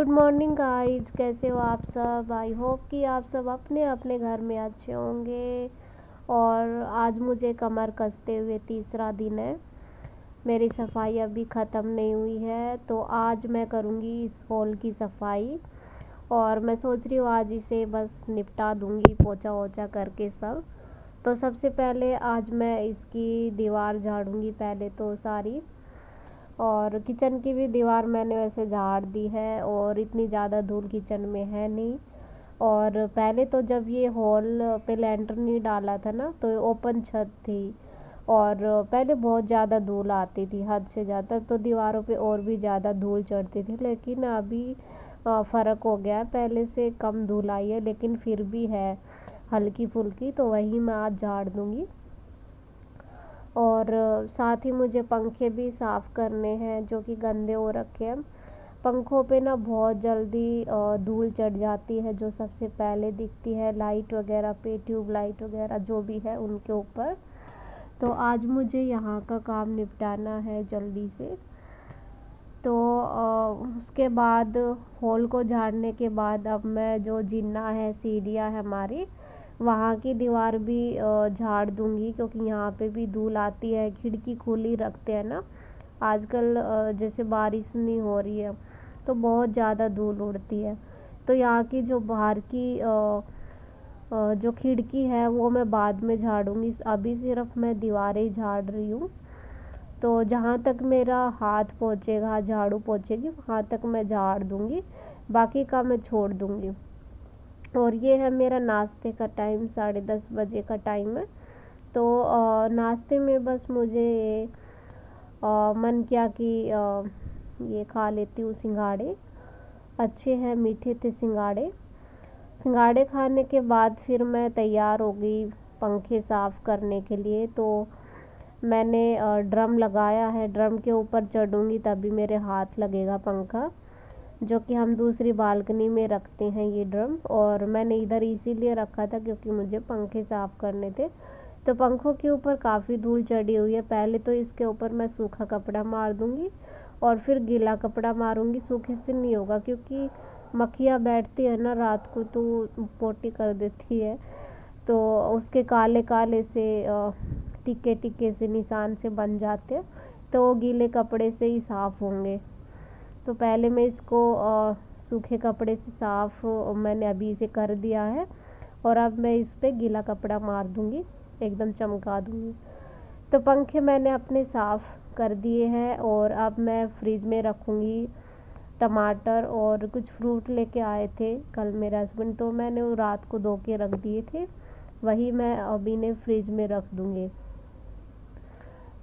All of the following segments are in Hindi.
गुड मॉर्निंग गाइज, कैसे हो आप सब। आई होप कि आप सब अपने अपने घर में अच्छे होंगे। और आज मुझे कमर कसते हुए तीसरा दिन है। मेरी सफाई अभी ख़त्म नहीं हुई है, तो आज मैं करूँगी इस हॉल की सफाई। और मैं सोच रही हूँ आज इसे बस निपटा दूँगी पोछा वोछा करके सब। तो सबसे पहले आज मैं इसकी दीवार झाड़ूँगी पहले तो सारी। और किचन की भी दीवार मैंने वैसे झाड़ दी है, और इतनी ज़्यादा धूल किचन में है नहीं। और पहले तो जब ये हॉल पे लेंटर नहीं डाला था ना, तो ओपन छत थी। और पहले बहुत ज़्यादा धूल आती थी, हद से ज़्यादा, तो दीवारों पे और भी ज़्यादा धूल चढ़ती थी। लेकिन अभी फ़र्क हो गया है, पहले से कम धूल आई है, लेकिन फिर भी है हल्की फुल्की, तो वही मैं आज झाड़ दूँगी। और साथ ही मुझे पंखे भी साफ़ करने हैं जो कि गंदे हो रखे हैं। पंखों पे ना बहुत जल्दी धूल चढ़ जाती है, जो सबसे पहले दिखती है लाइट वगैरह पे, ट्यूब लाइट वगैरह जो भी है उनके ऊपर। तो आज मुझे यहाँ का काम निपटाना है जल्दी से। तो उसके बाद हॉल को झाड़ने के बाद अब मैं जो जिन्ना है, सीढ़ियाँ है हमारी, वहाँ की दीवार भी झाड़ दूँगी, क्योंकि यहाँ पे भी धूल आती है। खिड़की खुली रखते हैं ना आजकल, जैसे बारिश नहीं हो रही है तो बहुत ज़्यादा धूल उड़ती है। तो यहाँ की जो बाहर की जो खिड़की है वो मैं बाद में झाड़ूँगी, अभी सिर्फ मैं दीवारें झाड़ रही हूँ। तो जहाँ तक मेरा हाथ पहुँचेगा, झाड़ू पहुँचेगी, वहाँ तक मैं झाड़ दूँगी, बाकी का मैं छोड़ दूँगी। और ये है मेरा नाश्ते का टाइम, 10:30 बजे का टाइम है। तो नाश्ते में बस मुझे मन किया कि ये खा लेती हूँ सिंघाड़े। अच्छे हैं, मीठे थे सिंघाड़े। सिंघाड़े खाने के बाद फिर मैं तैयार हो गई पंखे साफ़ करने के लिए। तो मैंने ड्रम लगाया है, ड्रम के ऊपर चढ़ूँगी तभी मेरे हाथ लगेगा पंखा, जो कि हम दूसरी बालकनी में रखते हैं ये ड्रम। और मैंने इधर इसीलिए रखा था क्योंकि मुझे पंखे साफ़ करने थे। तो पंखों के ऊपर काफ़ी धूल चढ़ी हुई है। पहले तो इसके ऊपर मैं सूखा कपड़ा मार दूँगी और फिर गीला कपड़ा मारूँगी। सूखे से नहीं होगा क्योंकि मक्खियाँ बैठती है ना रात को, तो पोटी कर देती है, तो उसके काले काले से टिक्के टिक्के से निशान से बन जाते हैं, तो गीले कपड़े से ही साफ़ होंगे। तो पहले मैं इसको सूखे कपड़े से साफ़ मैंने अभी इसे कर दिया है, और अब मैं इस पर गीला कपड़ा मार दूँगी, एकदम चमका दूँगी। तो पंखे मैंने अपने साफ़ कर दिए हैं, और अब मैं फ्रिज में रखूँगी टमाटर और कुछ फ्रूट लेके आए थे कल मेरे हस्बैंड, तो मैंने वो रात को धो के रख दिए थे, वही मैं अभी ने फ्रिज में रख दूँगी।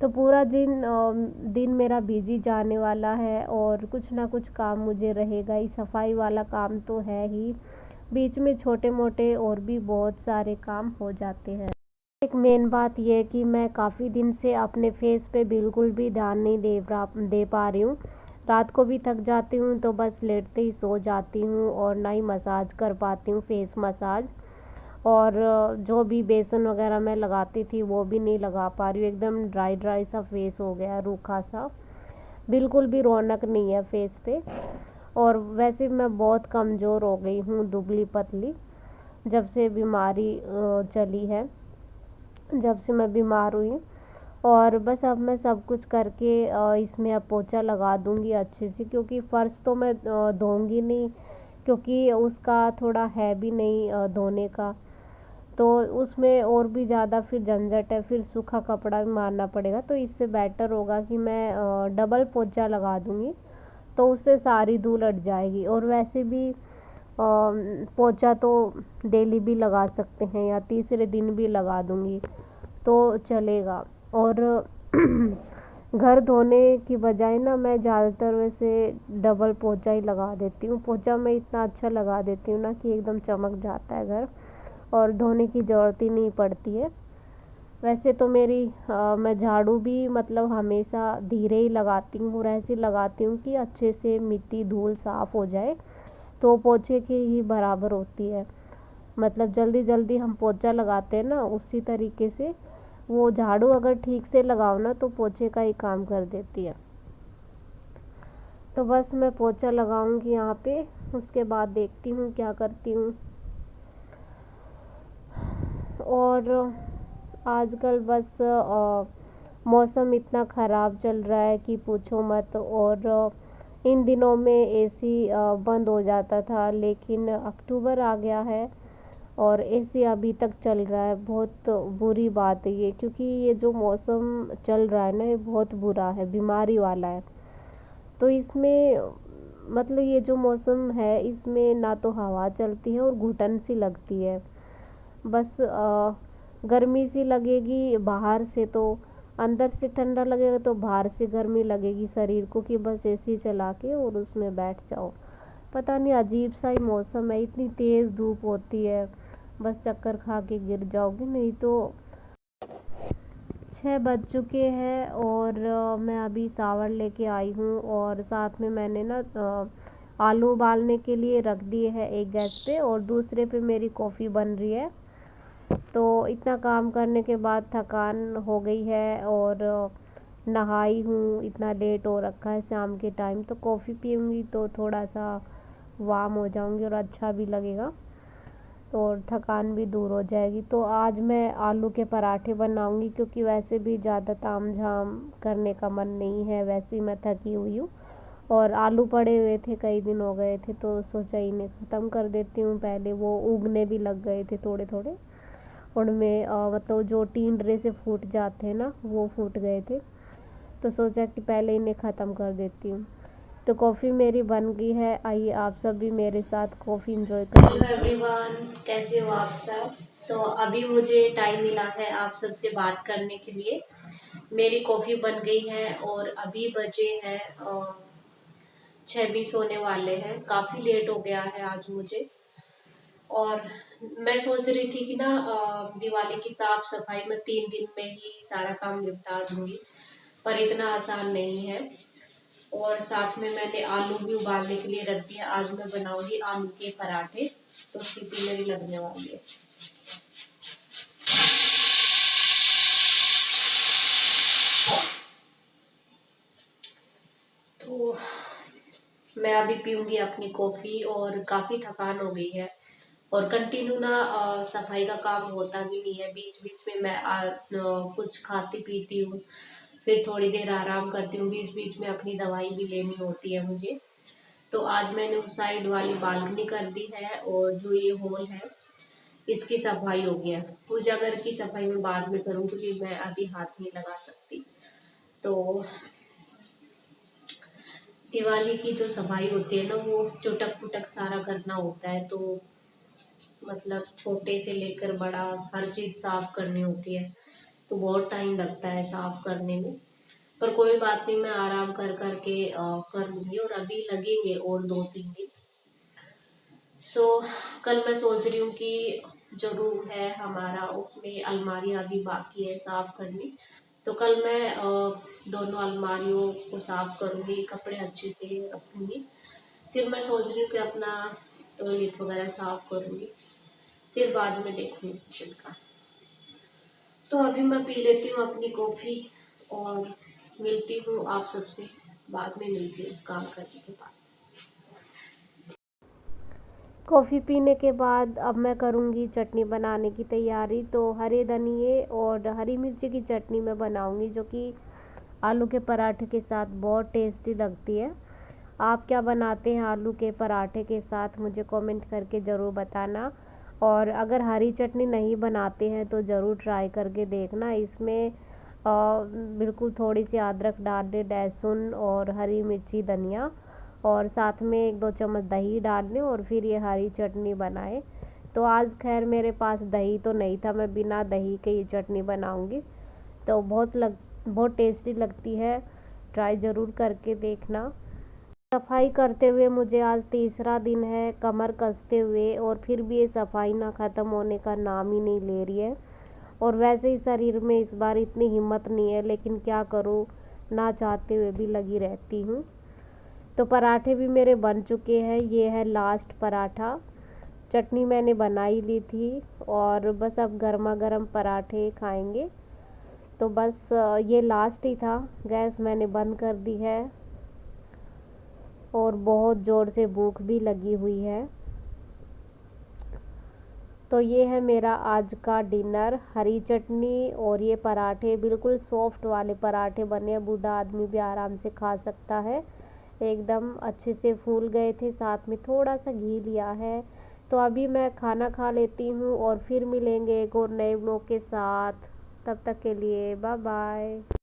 तो पूरा दिन मेरा बिजी जाने वाला है, और कुछ ना कुछ काम मुझे रहेगा ही। सफाई वाला काम तो है ही, बीच में छोटे मोटे और भी बहुत सारे काम हो जाते हैं। एक मेन बात ये है कि मैं काफ़ी दिन से अपने फेस पे बिल्कुल भी ध्यान नहीं दे पा रही हूँ। रात को भी थक जाती हूँ तो बस लेटते ही सो जाती हूँ, और ना ही मसाज कर पाती हूँ, फेस मसाज। और जो भी बेसन वगैरह मैं लगाती थी वो भी नहीं लगा पा रही हूँ। एकदम ड्राई ड्राई सा फेस हो गया, रूखा सा, बिल्कुल भी रौनक नहीं है फेस पे। और वैसे मैं बहुत कमज़ोर हो गई हूँ, दुबली पतली, जब से बीमारी चली है, जब से मैं बीमार हुई। और बस अब मैं सब कुछ करके इसमें अब पोछा लगा दूँगी अच्छे से, क्योंकि फ़र्श तो मैं धोऊँगी नहीं, क्योंकि उसका थोड़ा है भी नहीं धोने का, तो उसमें और भी ज़्यादा फिर झंझट है, फिर सूखा कपड़ा भी मारना पड़ेगा। तो इससे बेटर होगा कि मैं डबल पोछा लगा दूँगी, तो उससे सारी धूल हट जाएगी। और वैसे भी पोछा तो डेली भी लगा सकते हैं, या तीसरे दिन भी लगा दूँगी तो चलेगा। और घर धोने की बजाय ना मैं ज़्यादातर वैसे डबल पोछा ही लगा देती हूँ। पोछा मैं इतना अच्छा लगा देती हूँ ना कि एकदम चमक जाता है घर, और धोने की ज़रूरत ही नहीं पड़ती है। वैसे तो मैं झाड़ू भी मतलब हमेशा धीरे ही लगाती हूँ, और ऐसे लगाती हूँ कि अच्छे से मिट्टी धूल साफ़ हो जाए, तो पोछे के ही बराबर होती है। मतलब जल्दी जल्दी हम पोछा लगाते हैं ना, उसी तरीके से वो झाड़ू अगर ठीक से लगाओ ना तो पोछे का ही काम कर देती है। तो बस मैं पोछा लगाऊंगी यहाँ पे, उसके बाद देखती हूँ क्या करती हूँ। और आजकल बस मौसम इतना ख़राब चल रहा है कि पूछो मत। और इन दिनों में एसी बंद हो जाता था, लेकिन अक्टूबर आ गया है और एसी अभी तक चल रहा है। बहुत बुरी बात है ये, क्योंकि ये जो मौसम चल रहा है ना, ये बहुत बुरा है, बीमारी वाला है। तो इसमें मतलब ये जो मौसम है, इसमें ना तो हवा चलती है और घुटन सी लगती है। बस गर्मी सी लगेगी बाहर से, तो अंदर से ठंडा लगेगा, तो बाहर से गर्मी लगेगी शरीर को कि बस एसी चला के और उसमें बैठ जाओ। पता नहीं, अजीब सा ही मौसम है। इतनी तेज़ धूप होती है, बस चक्कर खा के गिर जाओगी। नहीं तो 6 बज चुके हैं और मैं अभी शावर लेके आई हूँ। और साथ में मैंने ना आलू उबालने के लिए रख दिए हैं एक गैस पे, और दूसरे पे मेरी कॉफ़ी बन रही है। तो इतना काम करने के बाद थकान हो गई है और नहाई हूँ। इतना लेट हो रखा है शाम के टाइम, तो कॉफ़ी पीऊँगी तो थोड़ा सा वार्म हो जाऊँगी और अच्छा भी लगेगा और थकान भी दूर हो जाएगी। तो आज मैं आलू के पराठे बनाऊँगी, क्योंकि वैसे भी ज़्यादा ताम झाम करने का मन नहीं है, वैसे ही मैं थकी हुई हूँ। और आलू पड़े हुए थे, कई दिन हो गए थे, तो सोचा इन्हें ख़त्म कर देती हूँ पहले। वो उगने भी लग गए थे थोड़े थोड़े, उनमें मतलब जो टींडरे से फूट जाते हैं ना, वो फूट गए थे। तो सोचा कि पहले इन्हें ख़त्म कर देती हूँ। तो कॉफ़ी मेरी बन गई है। आइए आप सब भी मेरे साथ कॉफ़ी एंजॉय करें। हेलो एवरीवन, कैसे हो आप सब। तो अभी मुझे टाइम मिला है आप सबसे बात करने के लिए। मेरी कॉफ़ी बन गई है और अभी बजे हैं 6:20 होने वाले हैं। काफ़ी लेट हो गया है आज मुझे। और मैं सोच रही थी कि ना दिवाली की साफ सफाई में 3 दिन में ही सारा काम निपटा दूंगी, पर इतना आसान नहीं है। और साथ में मैंने आलू भी उबालने के लिए रख दिया। आज मैं बनाऊंगी आलू के पराठे, तो सीटी मेरी लगने वाली है। तो मैं अभी पीऊंगी अपनी कॉफी और काफी थकान हो गई है। और कंटिन्यू ना सफाई का काम होता भी नहीं है। बीच बीच में मैं कुछ खाती पीती हूँ, फिर थोड़ी देर आराम करती हूँ। बीच बीच में अपनी दवाई भी लेनी होती है मुझे। तो आज मैंने उस साइड वाली बालकनी कर दी है, और जो ये हॉल है इसकी सफाई हो गया। पूजा घर की सफाई मैं बाद में करूँ, क्योंकि मैं अभी हाथ नहीं लगा सकती। तो दिवाली की जो सफाई होती है ना, वो चुटक पुटक सारा करना होता है। तो मतलब छोटे से लेकर बड़ा हर चीज साफ करनी होती है, तो बहुत टाइम लगता है साफ करने में। पर कोई बात नहीं, मैं आराम कर करके कर लूंगी। और अभी लगेंगे और 2-3 दिन। सो कल मैं सोच रही हूँ कि जो रूम है हमारा, उसमें अलमारियां अभी बाकी है साफ करनी। तो कल मैं दोनों अलमारियों को साफ करूंगी, कपड़े अच्छे से रखूंगी। फिर मैं सोच रही हूँ कि अपना टॉयलेट वगैरह साफ करूंगी, फिर बाद में देखूंगी किचन का। तो अभी मैं पी लेती हूँ अपनी कॉफी और मिलती हूँ आप सबसे। बाद में मिलती हूँ काम करने के बाद। कॉफ़ी पीने के बाद अब मैं करूँगी चटनी बनाने की तैयारी। तो हरे धनिए और हरी मिर्ची की चटनी मैं बनाऊँगी, जो कि आलू के पराठे के साथ बहुत टेस्टी लगती है। आप क्या बनाते हैं आलू के पराठे के साथ, मुझे कमेंट करके ज़रूर बताना। और अगर हरी चटनी नहीं बनाते हैं तो ज़रूर ट्राई करके देखना। इसमें बिल्कुल थोड़ी सी अदरक डाल दें, लहसुन और हरी मिर्ची, धनिया, और साथ में 1-2 चम्मच दही डाल लें और फिर ये हरी चटनी बनाएं। तो आज खैर मेरे पास दही तो नहीं था, मैं बिना दही के ये चटनी बनाऊंगी। तो बहुत टेस्टी लगती है, ट्राई ज़रूर करके देखना। सफाई करते हुए मुझे आज तीसरा दिन है, कमर कसते हुए, और फिर भी ये सफाई ना ख़त्म होने का नाम ही नहीं ले रही है। और वैसे ही शरीर में इस बार इतनी हिम्मत नहीं है, लेकिन क्या करूँ, ना चाहते हुए भी लगी रहती हूँ। तो पराठे भी मेरे बन चुके हैं, ये है लास्ट पराठा। चटनी मैंने बनाई ली थी और बस अब गर्मा गर्म पराठे खाएंगे। तो बस ये लास्ट ही था। गैस मैंने बंद कर दी है। और बहुत ज़ोर से भूख भी लगी हुई है। तो ये है मेरा आज का डिनर, हरी चटनी और ये पराठे, बिल्कुल सॉफ्ट वाले पराठे बने हैं, बूढ़ा आदमी भी आराम से खा सकता है। एकदम अच्छे से फूल गए थे, साथ में थोड़ा सा घी लिया है। तो अभी मैं खाना खा लेती हूँ और फिर मिलेंगे एक और नए व्लॉग के साथ। तब तक के लिए बाय बाय।